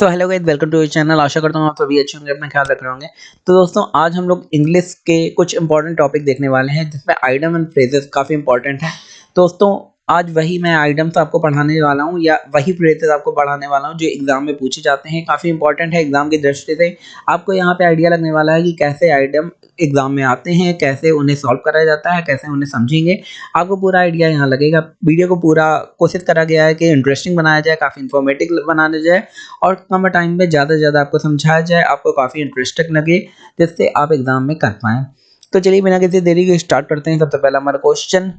तो hello guys, welcome to your channel. आशा करता हूँ आप सभी अच्छे होंगे, अपना ख्याल रख रहे होंगे। तो दोस्तों, आज हम लोग इंग्लिश के कुछ इंपॉर्टेंट टॉपिक देखने वाले हैं जिसमें आइडम एंड फ्रेजेस काफ़ी इंपॉर्टेंट हैं। दोस्तों, आज वही मैं आइडम्स आपको पढ़ाने वाला हूँ या वही फ्रेजेस आपको पढ़ाने वाला हूँ जो एग्जाम में पूछे जाते हैं। काफ़ी इंपॉर्टेंट है एग्जाम की दृष्टि से। आपको यहाँ पे आइडिया लगने वाला है कि कैसे आइडम एग्जाम में आते हैं, कैसे उन्हें सॉल्व कराया जाता है, कैसे उन्हें समझेंगे। आपको पूरा आइडिया यहाँ लगेगा। वीडियो को पूरा कोशिश करा गया है कि इंटरेस्टिंग बनाया जाए, काफ़ी इन्फॉर्मेटिव बनाया जाए और कम टाइम में ज़्यादा से ज़्यादा आपको समझाया जाए, आपको काफ़ी इंटरेस्टिंग लगे, जिससे आप एग्ज़ाम में कर पाएँ। तो चलिए बिना किसी देरी के स्टार्ट करते हैं। सबसे पहला हमारा क्वेश्चन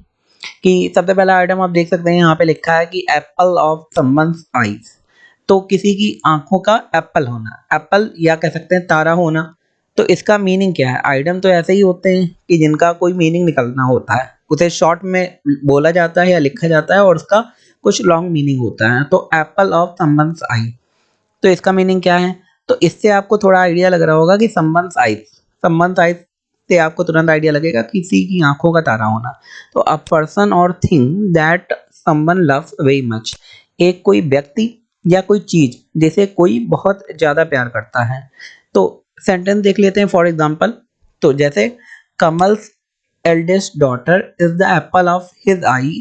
कि सबसे पहला आइटम आप देख सकते हैं, यहाँ पे लिखा है कि एप्पल ऑफ समवन्स आईज। तो किसी की आंखों का एप्पल होना, एप्पल या कह सकते हैं तारा होना। तो इसका मीनिंग क्या है? आइटम तो ऐसे ही होते हैं कि जिनका कोई मीनिंग निकलना होता है, उसे शॉर्ट में बोला जाता है या लिखा जाता है और उसका कुछ लॉन्ग मीनिंग होता है। तो एप्पल ऑफ समवन्स आई, तो इसका मीनिंग क्या है? तो इससे आपको थोड़ा आइडिया लग रहा होगा कि समवन्स आइज से आपको तुरंत आइडिया लगेगा किसी की आंखों का तारा होना। तो अ पर्सन और thing that someone loves very much, एक कोई व्यक्ति या कोई चीज जिसे कोई बहुत ज्यादा प्यार करता है। तो सेंटेंस देख लेते हैं फॉर एग्जांपल। तो जैसे Kamal's eldest daughter is the apple of his eye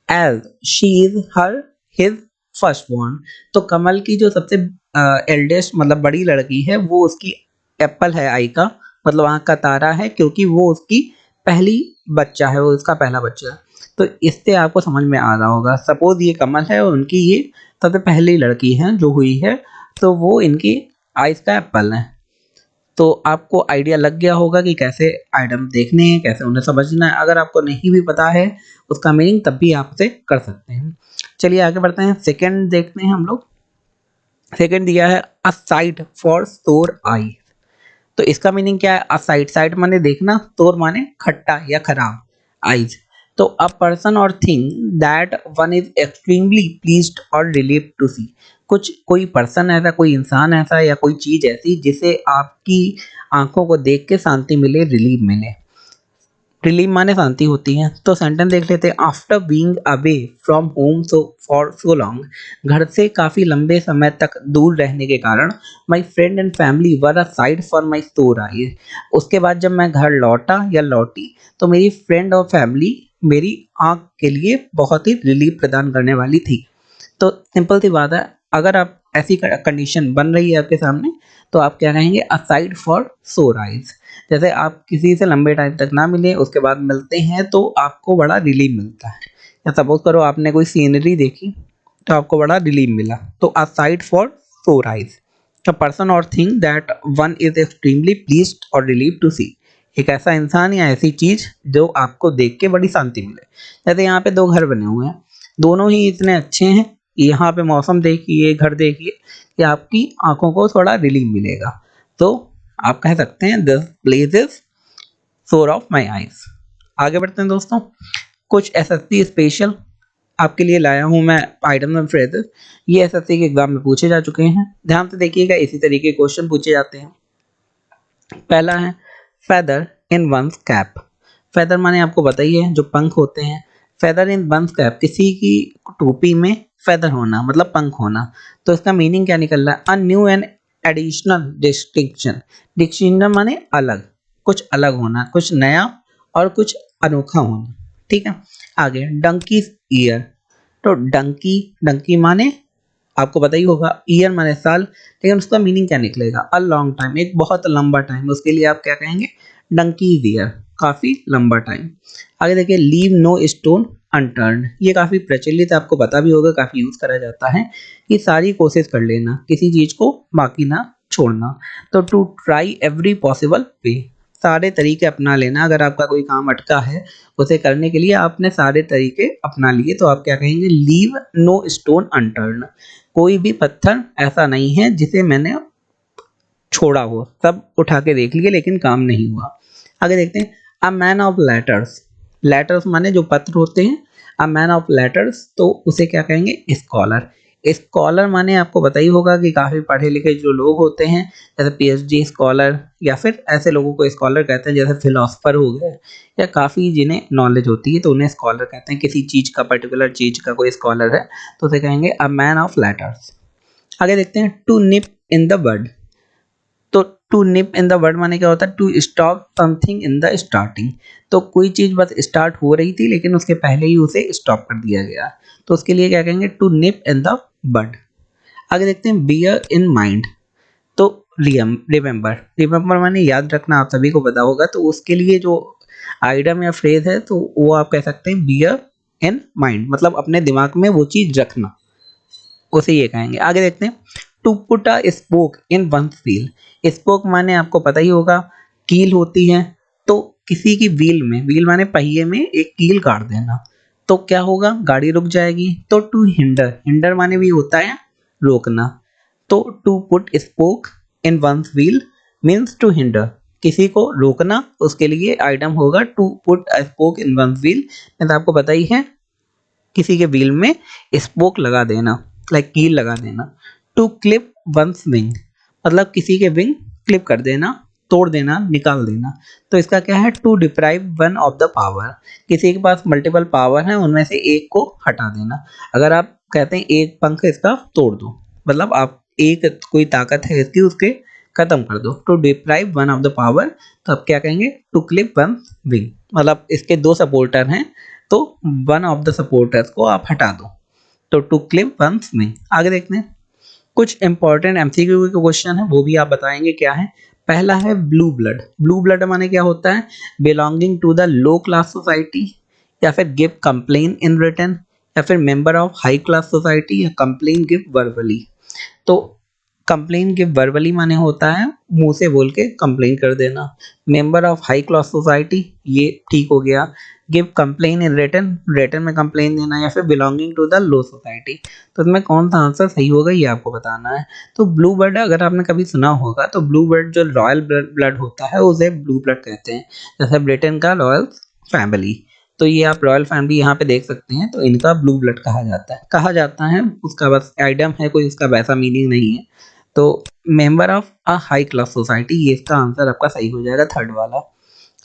as she is her his firstborn। तो कमल की जो सबसे एल्डेस्ट मतलब बड़ी लड़की है, वो उसकी एप्पल है आई का, मतलब आँख का तारा है, क्योंकि वो उसकी पहली बच्चा है, वो उसका पहला बच्चा है। तो इससे आपको समझ में आ रहा होगा, सपोज ये कमल है और उनकी ये सबसे पहली लड़की है जो हुई है, तो वो इनकी आइस का एप्पल है। तो आपको आइडिया लग गया होगा कि कैसे आइटम देखने हैं, कैसे उन्हें समझना है। अगर आपको नहीं भी पता है उसका मीनिंग, तब भी आप उसे कर सकते हैं। चलिए आगे बढ़ते हैं। सेकंड देखते हैं हम लोग। सेकंड दिया है अ साइट फॉर सोर आई। तो इसका मीनिंग क्या है? अ साइट, साइट माने देखना, सोर माने खट्टा या खराब, आइज। तो अ पर्सन और thing that one is extremely pleased और रिलीव्ड टू सी। कुछ कोई पर्सन ऐसा, कोई इंसान ऐसा या कोई चीज ऐसी जिसे आपकी आंखों को देख के शांति मिले, रिलीफ मिले। रिलीफ माने शांति होती है। तो सेंटेंस देख लेते हैं। After being away from home so for so long, घर से काफी लंबे समय तक दूर रहने के कारण my friend and family were a side for my सोर आईज। उसके बाद जब मैं घर लौटा या लौटी, तो मेरी फ्रेंड और फैमिली मेरी आंख के लिए बहुत ही रिलीफ प्रदान करने वाली थी। तो सिंपल सी बात है, अगर आप ऐसी कंडीशन बन रही है आपके सामने, तो आप क्या कहेंगे? असाइड फॉर सोर आइज। जैसे आप किसी से लंबे टाइम तक ना मिले, उसके बाद मिलते हैं तो आपको बड़ा रिलीफ मिलता है। या सपोज करो आपने कोई सीनरी देखी तो आपको बड़ा रिलीफ मिला, तो असाइड फॉर सोर आइज। अ पर्सन और thing that one is extremely pleased और रिलीव टू सी, एक ऐसा इंसान या ऐसी चीज जो आपको देख के बड़ी शांति मिले। जैसे यहाँ पे दो घर बने हुए हैं, दोनों ही इतने अच्छे हैं। यहाँ पे मौसम देखिए, घर देखिए, कि आपकी आंखों को थोड़ा रिलीफ मिलेगा। तो आप कह सकते हैं दिस प्लेस इज सोर ऑफ माई आईज। आगे बढ़ते हैं दोस्तों। कुछ एसएससी स्पेशल आपके लिए लाया हूं मैं आइटम एंड फ्रेजेस। ये एसएससी के एग्जाम में पूछे जा चुके हैं, ध्यान से देखिएगा, इसी तरीके के क्वेश्चन पूछे जाते हैं। पहला है feather in one's cap. Feather माने आपको बताइए जो पंख होते हैं। फेदर इन वंस कैप, किसी की टोपी में फेदर होना मतलब पंख होना। तो इसका मीनिंग क्या निकल रहा है? A new and additional distinction. Distinction माने अलग, कुछ अलग होना, कुछ नया और कुछ अनोखा होना। ठीक है। आगे डंकी ईयर। तो डंकी, डंकी माने आपको पता ही होगा, ईयर माने साल, लेकिन उसका मीनिंग क्या निकलेगा? अ लॉन्ग टाइम, एक बहुत लंबा टाइम। उसके लिए आप क्या कहेंगे? डंकीज ईयर, काफी लंबा टाइम। आगे देखिए लीव नो स्टोन अनटर्न। ये काफी प्रचलित, आपको पता भी होगा, काफी यूज करा जाता है कि सारी कोशिश कर लेना, किसी चीज को बाकी ना छोड़ना। तो to try every possible way, सारे तरीके अपना लेना। अगर आपका कोई काम अटका है, उसे करने के लिए आपने सारे तरीके अपना लिए, तो आप क्या कहेंगे? Leave no stone unturn. कोई भी पत्थर ऐसा नहीं है जिसे मैंने छोड़ा हो, सब उठा के देख लिए लेकिन काम नहीं हुआ। आगे देखते हैं a man of letters. Letters माने जो पत्र होते हैं। अ मैन ऑफ लेटर्स, तो उसे क्या कहेंगे? स्कॉलर। स्कॉलर माने आपको पता ही होगा कि काफी पढ़े लिखे जो लोग होते हैं, जैसे पीएचडी स्कॉलर, या फिर ऐसे लोगों को स्कॉलर कहते हैं, जैसे फिलोसफर हो गए, या काफी जिन्हें नॉलेज होती है तो उन्हें स्कॉलर कहते हैं। किसी चीज का, पर्टिकुलर चीज का कोई स्कॉलर है तो उसे कहेंगे अ मैन ऑफ लेटर्स। आगे देखते हैं टू निप इन द बड। तो टू निप इन द बड माने क्या होता है, to stop something in the starting. तो कोई चीज बस स्टार्ट हो रही थी लेकिन उसके पहले ही उसे स्टॉप कर दिया गया, तो उसके लिए क्या कहेंगे, टू निप इन द बड। आगे देखते हैं बियर इन माइंड। तो रिमेंबर, रिमेंबर माने याद रखना, आप सभी को पता होगा, तो उसके लिए जो आइडम या फ्रेज है तो वो आप कह सकते हैं बियर इन माइंड, मतलब अपने दिमाग में वो चीज रखना, उसे ये कहेंगे। आगे देखते हैं to put a spoke in one's wheel. Spoke माने आपको पता ही होगा, कील होती है, तो किसी की व्हील में, व्हील माने पहिए में एक कील काट देना, तो क्या होगा, गाड़ी रुक जाएगी। तो टू हिंडर, हिंडर माने भी होता है रोकना, तो to put spoke in one's wheel means to hinder, किसी को रोकना, उसके लिए आइटम होगा to put a spoke in one's wheel. तो आपको पता ही है, किसी के व्हील में स्पोक लगा देना, लाइक कील लगा देना। टू क्लिप वंस विंग, मतलब किसी के विंग क्लिप कर देना, तोड़ देना, निकाल देना। तो इसका क्या है, to deprive one of the power, किसी के पास मल्टीपल पावर है उनमें से एक को हटा देना। अगर आप कहते हैं एक पंख इसका तोड़ दो, मतलब आप एक कोई ताकत है इसकी, उसके खत्म कर दो। To deprive one of the power, तो आप क्या कहेंगे, टू क्लिप वन विंग, मतलब इसके दो सपोर्टर हैं तो वन ऑफ द सपोर्टर्स को आप हटा दो, तो टू क्लिप वंस विंग। आगे देखते हैं कुछ इंपॉर्टेंट एमसीक्यू के क्वेश्चन है, वो भी आप बताएंगे क्या है। पहला है ब्लू ब्लड। ब्लू ब्लड माने क्या होता है, belonging to the low class society, या फिर गिव कंप्लेन इन रिटन, या फिर member of high class society, या कंप्लेन गिव वर्बली। तो कंप्लेन गिव वर्बली माने होता है मुंह से बोल के कंप्लेन कर देना। Member of high class society, ये ठीक हो गया। Give complain in written, written में कंप्लेन देना, या फिर belonging to the low society. तो इसमें कौन सा आंसर सही होगा ये आपको बताना है। तो ब्लू बर्ड अगर आपने कभी सुना होगा, तो ब्लू बर्ड जो रॉयल ब्लड होता है उसे ब्लू ब्लड कहते हैं, जैसे ब्रिटेन का रॉयल फैमिली। तो ये आप रॉयल फैमिली यहाँ पे देख सकते हैं, तो इनका ब्लू ब्लड कहा जाता है, उसका बस आइटम है, कोई उसका वैसा मीनिंग नहीं है। तो member of a high class society, ये इसका आंसर आपका सही हो जाएगा, थर्ड वाला।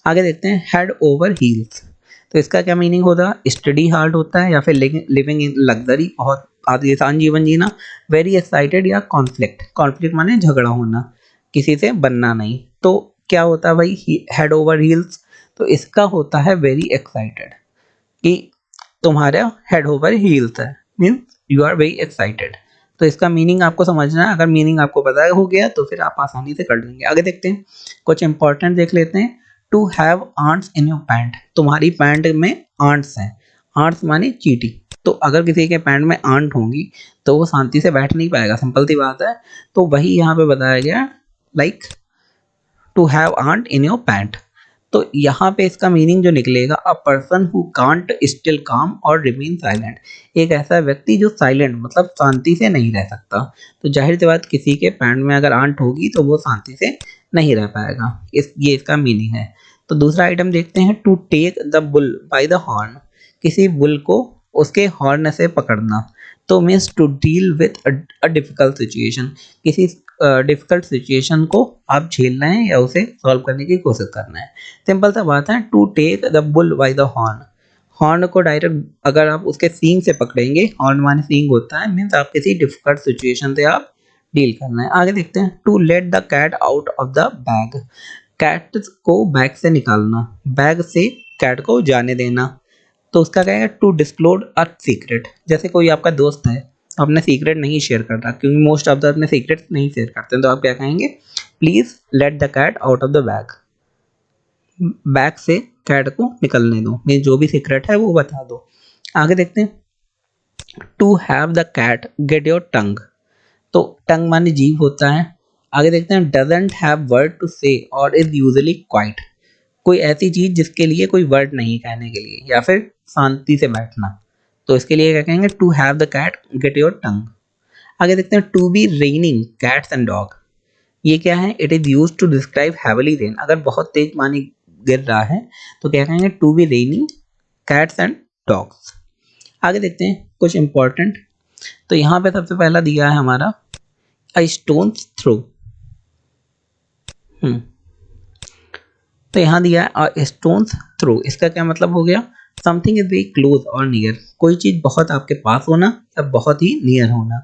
आगे देखते हैं हेड ओवर हील्स। तो इसका क्या मीनिंग होता है, स्टडी हार्ड होता है, या फिर लिविंग इन लग्जरी, बहुत आसान जीवन जीना। वेरी एक्साइटेड या कॉन्फ्लिक्ट, कॉन्फ्लिक्ट माने झगड़ा होना, किसी से बनना नहीं। तो क्या होता है भाई हेड ओवर हील्स, तो इसका होता है वेरी एक्साइटेड, कि तुम्हारा हेड ओवर हील्स है, means you are very excited. तो इसका मीनिंग आपको समझना है, अगर मीनिंग आपको पता हो गया तो फिर आप आसानी से कर लेंगे। आगे देखते हैं कुछ इंपॉर्टेंट देख लेते हैं। To have ants in your pant, तुम्हारी पैंट में आंट्स हैं। आंट्स माने चींटी, तो अगर किसी के पैंट में आंट होंगी तो वो शांति से बैठ नहीं पाएगा, सिंपल सी बात है। तो वही यहाँ पे बताया गया, like to have ant in your pant. तो यहाँ पे इसका मीनिंग जो निकलेगा, a person who can't still calm और रिमेन साइलेंट, एक ऐसा व्यक्ति जो साइलेंट मतलब शांति से नहीं रह सकता। तो जाहिर सी बात, किसी के पैंट में अगर आंट होगी तो वो शांति से नहीं रह पाएगा, ये इसका मीनिंग है। तो दूसरा आइटम देखते हैं, to take the bull by the horn, किसी बुल को उसके हॉर्न से पकड़ना। तो means to deal with a difficult situation, किसी डिफिकल्ट सिचुएशन को आप झेल रहे हैं या उसे सॉल्व करने की कोशिश कर रहे हैं। सिंपल सा बात है, to take the bull by the horn, horn को डायरेक्ट अगर आप उसके सींग से पकड़ेंगे, हॉर्न माने सींग होता है, मीन्स आप किसी डिफिकल्ट सिचुएशन से आप डील करना है। आगे देखते हैं, to let the cat out of the bag, cat को बैग से निकालना, बैग से कैट को जाने देना। तो उसका क्या है, टू डिस्क्लोज अ सीक्रेट, जैसे कोई आपका दोस्त है, अपने सीक्रेट नहीं शेयर कर रहा, क्योंकि मोस्ट ऑफ द अपने सीक्रेट नहीं शेयर करते हैं, तो आप क्या कहेंगे, please let the cat out of the bag, bag से कैट को निकलने दो, मैं जो भी सीक्रेट है वो बता दो। आगे देखते हैं, to have the cat get your tongue, तो टंग माने जीभ होता है। आगे देखते हैं, डजंट हैव वर्ड टू से और इज यूजुअली क्वाइट, कोई ऐसी चीज जिसके लिए कोई वर्ड नहीं कहने के लिए, या फिर शांति से बैठना, तो इसके लिए क्या कहेंगे, to have the cat get your tongue. आगे देखते हैं, to be raining cats and dog, ये क्या है, it is use to describe heavily rain, अगर बहुत तेज पानी गिर रहा है तो क्या कहेंगे, to be raining cats and dogs. आगे देखते हैं कुछ इंपॉर्टेंट, तो यहाँ पे सबसे पहला दिया है हमारा अ स्टोन थ्रो। तो यहाँ दिया है अ स्टोन थ्रो, इसका क्या मतलब हो गया, समथिंग इज वेरी क्लोज और नियर, कोई चीज बहुत आपके पास होना या बहुत ही नियर होना,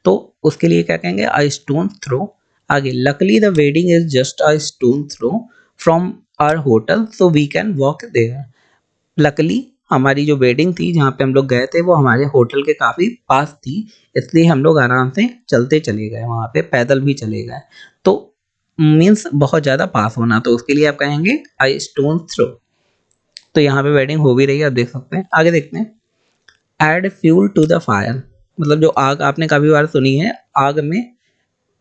तो उसके लिए क्या कहेंगे, अ स्टोन थ्रो। आगे, luckily the wedding is just a stone throw from our hotel so we can walk there. Luckily हमारी जो वेडिंग थी जहाँ पे हम लोग गए थे वो हमारे होटल के काफी पास थी, इसलिए हम लोग आराम से चलते चले गए, वहां पे पैदल भी चले गए। तो मीन्स बहुत ज्यादा पास होना, तो उसके लिए आप कहेंगे आई स्टोन थ्रो। तो यहाँ पे वेडिंग हो भी रही है, आप देख सकते हैं। आगे देखते हैं, add fuel to the fire, मतलब जो आग आपने काफी बार सुनी है, आग में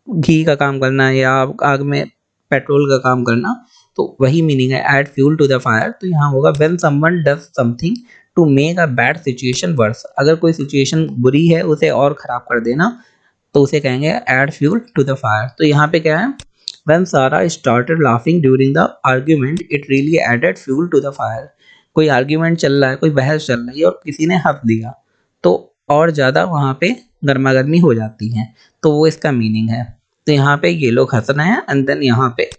घी का काम करना या आग में पेट्रोल का काम करना, तो वही मीनिंग है add fuel to the fire. तो यहाँ होगा when someone does something to make a bad situation worse, अगर कोई सिचुएशन बुरी है उसे और खराब कर देना, तो उसे कहेंगे add fuel to the fire. तो यहाँ पे क्या है, when Sara started laughing during the argument it really added fuel to the fire, कोई आर्ग्यूमेंट चल रहा है, कोई बहस चल रही है और किसी ने हंस दिया, तो और ज़्यादा वहाँ पे गर्मा गर्मी हो जाती है, तो वो इसका मीनिंग है। तो यहाँ पे ये लोग हंस रहे हैं एंड देन यहाँ पे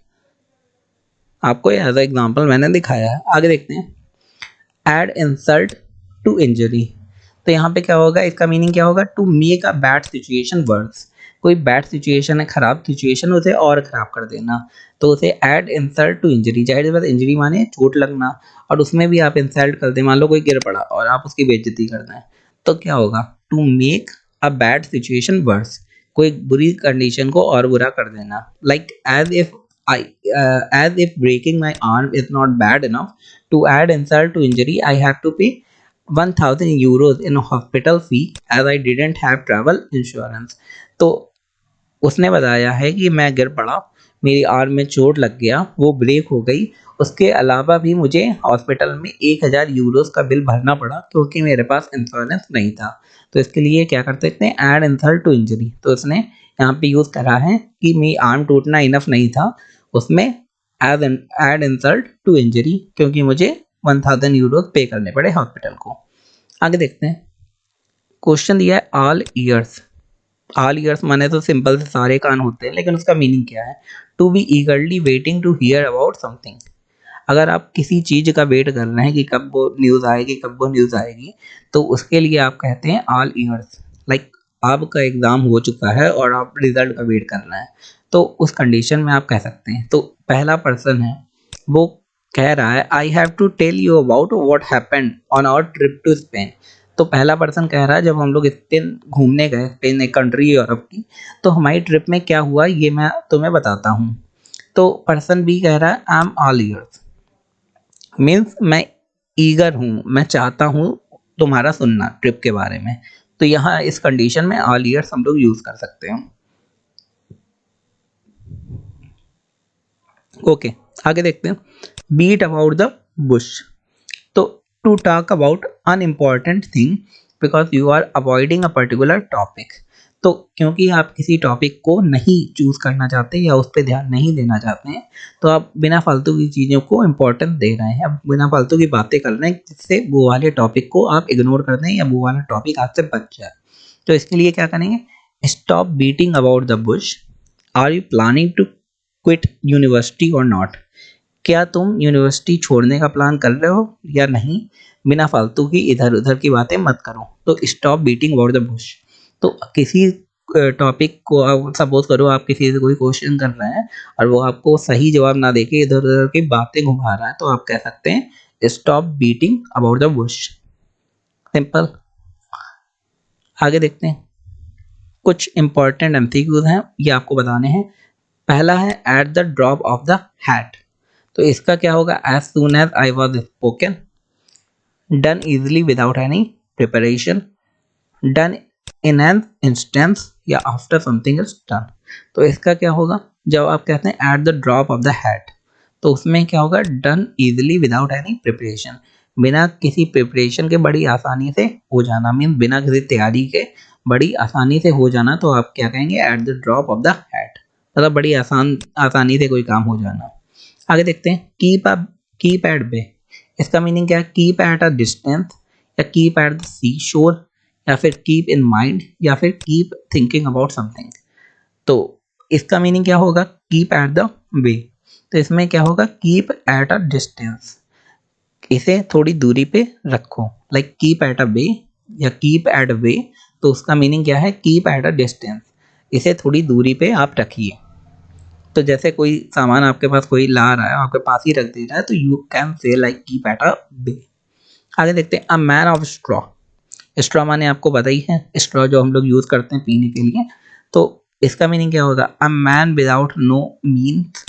आपको एज एग्जाम्पल मैंने दिखाया है। आगे देखते हैं, एड इंसल्ट टू इंजरी। तो यहाँ पे क्या होगा, इसका मीनिंग क्या होगा, to make a bad situation worse, कोई बैड सिचुएशन है, खराब सिचुएशन, उसे और खराब कर देना, तो उसे ऐड इंसल्ट टू इंजरी। जाहिर सी बात, इंजरी माने चोट लगना, और उसमें भी आप इंसल्ट कर दें, मान लो कोई गिर पड़ा और आप उसकी बेइज्जती कर दें, तो क्या होगा, to make a bad situation worse, कोई बुरी कंडीशन को और बुरा कर देना। Like I as if breaking my arm is not bad enough, to add insult to injury I have to pay 1000 euros in hospital fee as I didn't have travel insurance। तो उसने बताया है कि मैं गिर पड़ा, मेरी आर्म में चोट लग गया, वो ब्रेक हो गई, उसके अलावा भी मुझे हॉस्पिटल में 1000 यूरोस का बिल भरना पड़ा क्योंकि मेरे पास इंश्योरेंस नहीं था। तो इसके लिए क्या कर सकते हैं, ऐड इंसल्ट टू इंजरी। तो उसने यहाँ पे यूज़ करा है कि मेरी आर्म टूटना इनफ नहीं था, उसमें as add insult to injury, क्योंकि मुझे 1000 यूरोस पे करने पड़े हॉस्पिटल को। आगे देखते हैं, क्वेश्चन दिया है ऑल ईयर्स। ऑल ईयर्स माने तो सिंपल से सारे कान होते हैं, लेकिन उसका मीनिंग क्या है, to be eagerly waiting to hear about something. अगर आप किसी चीज का वेट कर रहे हैं कि कब वो न्यूज़ आएगी, कब वो न्यूज़ आएगी, तो उसके लिए आप कहते हैं ऑल ईयर्स। लाइक आपका एग्जाम हो चुका है और आप रिजल्ट का वेट कर रहे हैं, तो उस कंडीशन में आप कह सकते हैं। तो पहला पर्सन है, वो कह रहा है I have to tell you about what happened on our trip to Spain. तो पहला पर्सन कह रहा है जब हम लोग स्पेन घूमने गए, स्पेन एक कंट्री है यूरोप की, तो हमारी ट्रिप में क्या हुआ ये मैं तुम्हें बताता हूँ। तो पर्सन बी कह रहा है I am all years, means मैं ईगर हूँ, मैं चाहता हूँ तुम्हारा सुनना ट्रिप के बारे में। तो यहाँ इस कंडीशन में ऑल ईयर्स हम लोग यूज कर सकते हैं। ओके, आगे देखते हैं, बीट अबाउट द बुश। तो to talk about unimportant thing because you are avoiding a particular topic. तो क्योंकि आप किसी टॉपिक को नहीं चूज करना चाहते या उस पर ध्यान नहीं देना चाहते हैं, तो आप बिना फालतू की चीज़ों को इम्पोर्टेंस दे रहे हैं, आप बिना फालतू की बातें कर रहे हैं जिससे वो वाले टॉपिक को आप इग्नोर कर दें या वो वाला टॉपिक आपसे बच जाए। तो इसके लिए क्या करेंगे, stop beating about the bush, are you planning to quit university or not, क्या तुम यूनिवर्सिटी छोड़ने का प्लान कर रहे हो या नहीं, बिना फालतू की इधर उधर की बातें मत करो। तो stop beating about the bush. तो किसी टॉपिक को आप सपोज करो, आप किसी से कोई क्वेश्चन कर रहे हैं और वो आपको सही जवाब ना देके इधर उधर की बातें घुमा रहा है, तो आप कह सकते हैं stop beating about the Bush. Simple. आगे देखते हैं, कुछ इंपॉर्टेंट एमसीक्यूज हैं, ये आपको बताने हैं। पहला है at the drop of the hat. तो इसका क्या होगा, as soon as I was spoken, done easily without any preparation, done in an instance, या आफ्टर समथिंग इज डन। तो इसका क्या होगा, जब आप कहते हैं at the drop of the hat, तो उसमें क्या होगा, done easily without any preparation, बिना किसी प्रिपरेशन के बड़ी आसानी से हो जाना, मीन बिना किसी तैयारी के बड़ी आसानी से हो जाना, तो आप क्या कहेंगे, eight the drop of the hat, मतलब बड़ी आसानी से कोई काम हो जाना। आगे देखते हैं, कीप एट बे। इसका मीनिंग क्या है, कीप एट अ डिस्टेंस, या कीप एट द सी शोर, या फिर कीप इन माइंड, या फिर कीप थिंकिंग अबाउट समथिंग। तो इसका मीनिंग क्या होगा, कीप एट द वे। तो इसमें क्या होगा, कीप एट अ डिस्टेंस, इसे थोड़ी दूरी पे रखो, लाइक कीप एट अ वे या कीप एट अ वे, तो उसका मीनिंग क्या है, कीप एट अ डिस्टेंस, इसे थोड़ी दूरी पे आप रखिए। तो जैसे कोई सामान आपके पास कोई ला रहा है, आपके पास ही रख दे रहा है, तो you can say like keep at a way. आगे देखते हैं, a man of straw. Straw माने आपको पता ही है, स्ट्रॉ जो हम लोग यूज करते हैं पीने के लिए। तो इसका मीनिंग क्या होगा, a man without no means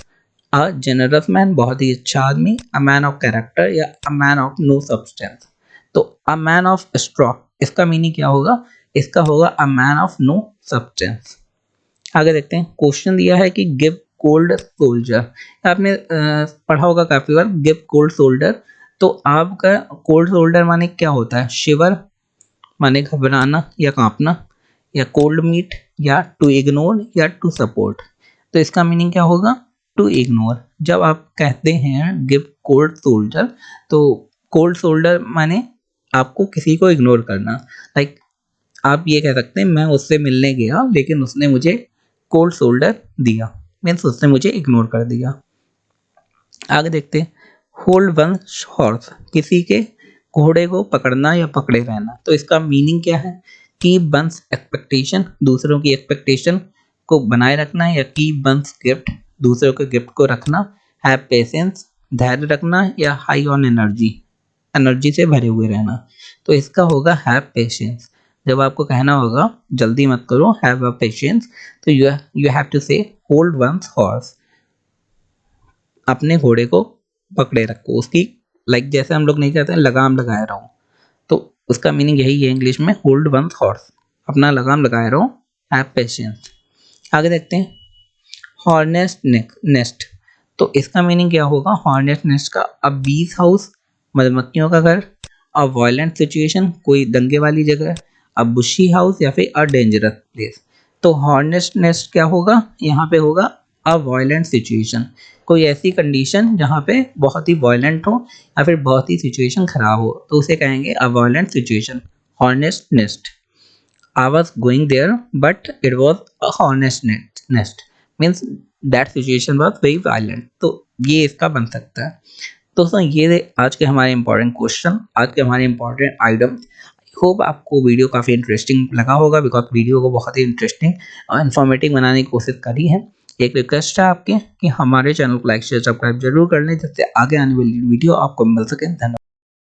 a generous man, बहुत ही अच्छा आदमी, अ मैन ऑफ कैरेक्टर या a man of no substance. तो अ मैन ऑफ स्ट्रॉ, इसका मीनिंग क्या होगा, इसका होगा a man of no substance. आगे देखते हैं, क्वेश्चन दिया है कि गिव कोल्ड सोल्जर, आपने पढ़ा होगा काफी बार, गिव कोल्ड सोल्डर। तो आपका कोल्ड सोल्डर माने क्या होता है, शिवर माने घबराना या कांपना, या कोल्ड मीट, या टू इग्नोर, या टू सपोर्ट। तो इसका मीनिंग क्या होगा, टू इग्नोर। जब आप कहते हैं गिव कोल्ड सोल्जर, तो कोल्ड सोल्डर माने आपको किसी को इग्नोर करना। लाइक आप ये कह सकते हैं, मैं उससे मिलने गया लेकिन उसने मुझे कोल्ड शोल्डर दिया, मीन्स उसने मुझे इग्नोर कर दिया। आगे देखते हैं, होल्ड वन हॉर्स, किसी के घोड़े को पकड़ना या पकड़े रहना। तो इसका मीनिंग क्या है, कीप वंस एक्सपेक्टेशन, दूसरों की एक्सपेक्टेशन को बनाए रखना, या कीप वंस गिफ्ट, दूसरों के गिफ्ट को रखना, हैव पेशेंस, धैर्य रखना, या हाई ऑन एनर्जी, एनर्जी से भरे हुए रहना। तो इसका होगा हैव पेशेंस। जब आपको कहना होगा जल्दी मत करो, हैव अ पेशेंस, तो यू हैव टू से होल्ड वंस हॉर्स, अपने घोड़े को पकड़े रखो, उसकी लाइक जैसे हम लोग नहीं कहते हैं लगाम लगाए रहो, तो उसका मीनिंग यही है इंग्लिश में, होल्ड वंस हॉर्स, अपना लगाम लगाए रहो, हैव पेशेंस। आगे देखते हैं, हॉर्नेस्ट नेस्ट। तो इसका मीनिंग क्या होगा, हॉर्नेस्ट नेस्ट का, अ बीज हाउस, मधुमक्खियों का घर, अ वायलेंट सिचुएशन, कोई दंगे वाली जगह, अ बुशी हाउस, या फिर अ डेंजरस प्लेस। तो हॉर्नेस्ट नेस्ट क्या होगा, यहाँ पे होगा अ वायलेंट सिचुएशन, कोई ऐसी कंडीशन जहाँ पे बहुत ही वायलेंट हो या फिर बहुत ही सिचुएशन खराब हो, तो उसे कहेंगे a violent situation, hornet's nest. I was going there, but it was a hornet's nest. Means that situation was very violent. तो ये इसका बन सकता है। दोस्तों ये थे आज के हमारे इंपॉर्टेंट क्वेश्चन, आज के हमारे इंपॉर्टेंट आइटम। आई होप आपको वीडियो काफ़ी इंटरेस्टिंग लगा होगा, बिकॉज वीडियो को बहुत ही इंटरेस्टिंग और इन्फॉर्मेटिव बनाने की कोशिश करी है। एक रिक्वेस्ट है आपके कि हमारे चैनल को लाइक शेयर सब्सक्राइब जरूर कर लें, जिससे आगे आने वाली वीडियो आपको मिल सके। धन्यवाद।